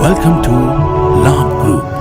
Welcome to Labh Group.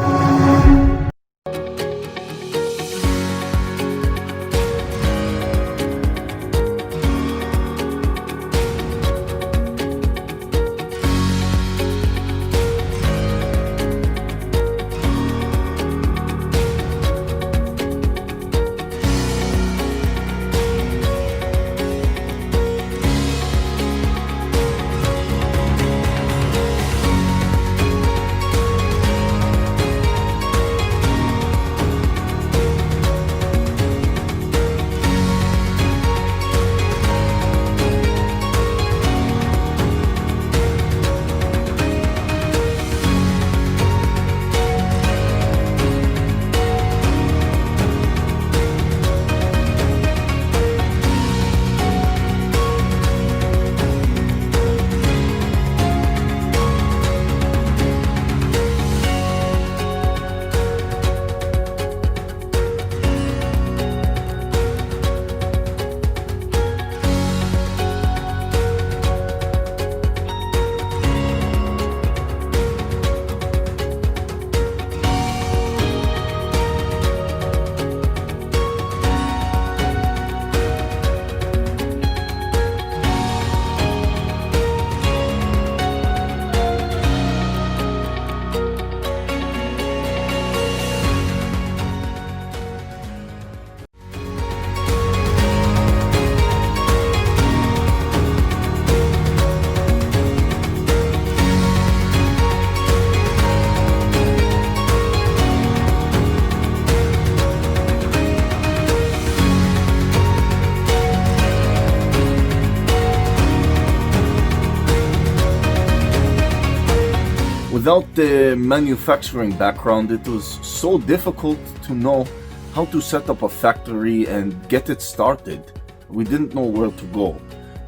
Without the manufacturing background, it was so difficult to know how to set up a factory and get it started. We didn't know where to go.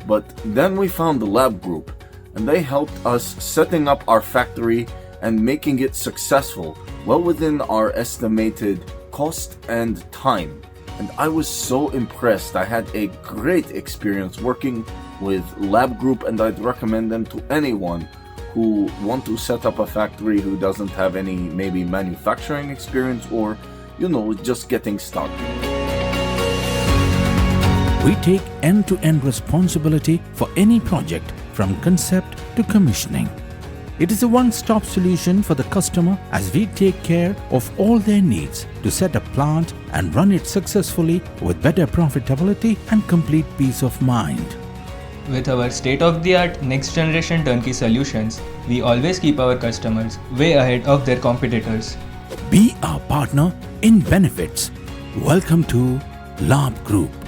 But then we found the Labh Group, and they helped us setting up our factory and making it successful, well within our estimated cost and time. And I was so impressed. I had a great experience working with Labh Group, and I'd recommend them to anyone who want to set up a factory who doesn't have any maybe manufacturing experience or, just getting started. We take end-to-end responsibility for any project from concept to commissioning. It is a one-stop solution for the customer as we take care of all their needs to set a plant and run it successfully with better profitability and complete peace of mind. With our state-of-the-art next-generation turnkey solutions, we always keep our customers way ahead of their competitors. Be our partner in benefits. Welcome to Labh Group.